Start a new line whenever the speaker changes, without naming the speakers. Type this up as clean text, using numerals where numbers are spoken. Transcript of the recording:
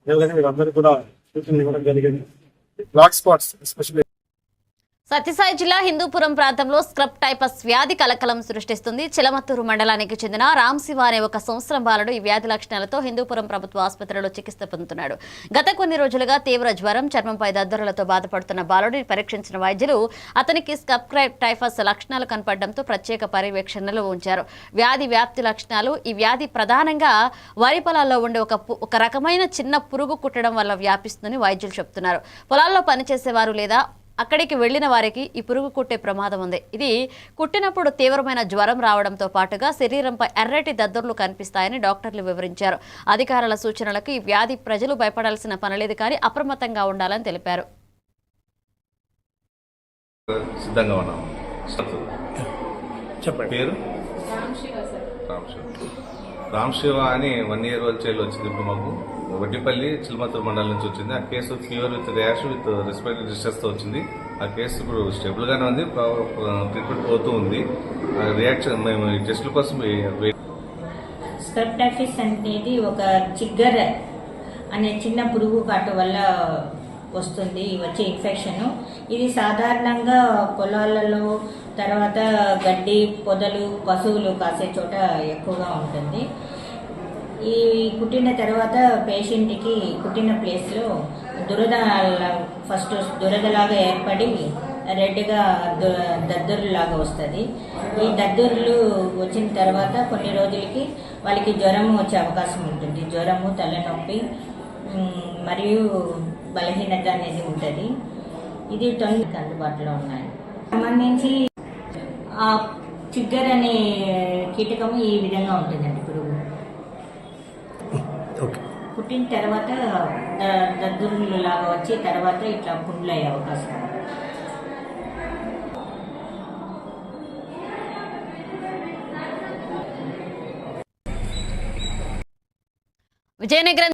అదేవిధంగా వీరందరూ కూడా సూచనలు ఇవ్వడం జరిగింది. బ్లాక్ స్పాట్స్ ఎస్పెషల్లీ
సత్యసాయి జిల్లా హిందూపురం ప్రాంతంలో స్క్రబ్ టైఫస్ వ్యాధి కలకలం సృష్టిస్తుంది. చిలమత్తూరు మండలానికి చెందిన రామ్శివ అనే ఒక సంవత్సరం బాలుడు ఈ వ్యాధి లక్షణాలతో హిందూపురం ప్రభుత్వ ఆసుపత్రిలో చికిత్స పొందుతున్నాడు. గత కొన్ని రోజులుగా తీవ్ర జ్వరం, చర్మంపై దద్దురలతో బాధపడుతున్న బాలుడిని పరీక్షించిన వైద్యులు అతనికి స్క్రబ్ టైఫస్ లక్షణాలు కనపడడంతో ప్రత్యేక పర్యవేక్షణలో ఉంచారు. వ్యాధి వ్యాప్తి లక్షణాలు: ఈ వ్యాధి ప్రధానంగా వరి పొలాల్లో ఉండే ఒక రకమైన చిన్న పురుగు కుట్టడం వల్ల వ్యాపిస్తుందని వైద్యులు చెబుతున్నారు. పొలాల్లో పనిచేసేవారు లేదా అక్కడికి వెళ్లిన వారికి ఈ పురుగు కుట్టే ప్రమాదం ఉంది. ఇది కుట్టినప్పుడు తీవ్రమైన జ్వరం రావడంతో పాటుగా శరీరంపై ఎర్రటి దద్దుర్లు కనిపిస్తాయని డాక్టర్లు వివరించారు. అధికారుల సూచనలకు ఈ వ్యాధి ప్రజలు భయపడాల్సిన పనిలేదు, కానీ అప్రమత్తంగా ఉండాలని తెలిపారు.
రామ్శివ అని 1 year old చైల్డ్ వచ్చింది. ఇప్పుడు మాకు వడ్డిపల్లి చిలమత్తూరు మండలం నుంచి వచ్చింది. ఆ కేసు fever with rash with respiratory డిస్ట్రెస్తో వచ్చింది. ఆ కేసు ఇప్పుడు స్టేబుల్ గానే ఉంది, ట్రీట్మెంట్ పోతూ ఉంది. రియాక్షన్ మేము టెస్టుల కోసం
స్క్రబ్ టైఫస్ అనేది ఒక చిగ్గర్ అనే చిన్న పురుగు కాటు వల్ల వస్తుంది వచ్చే ఇన్ఫెక్షన్. ఇది సాధారణంగా పొలాలలో, తర్వాత గడ్డి పొదలు, పశువులు కాసే చోట ఎక్కువగా ఉంటుంది. ఈ కుట్టిన తర్వాత పేషెంట్కి కుట్టిన ప్లేస్లో ఫస్ట్ దురదలాగా ఏర్పడి రెడ్గా దద్దుర్లాగా వస్తుంది. ఈ దద్దుర్లు వచ్చిన తర్వాత కొన్ని రోజులకి వాళ్ళకి జ్వరము వచ్చే అవకాశం ఉంటుంది. జ్వరము, తలనొప్పి మరియు బలహీనత అనేది ఉంటుంది. ఇది తొందరగా అందుబాటులో ఉన్నాయి. సంబంధించి ఆ చిగ్గర్ అనే కీటకము ఈ విధంగా ఉంటుందండి. పురుగు పుట్టిన తర్వాత దద్దుర్లు లాగా వచ్చి తర్వాత ఇట్లా పుండ్లు అయ్యే అవకాశం ఉంది.
విజయనగరం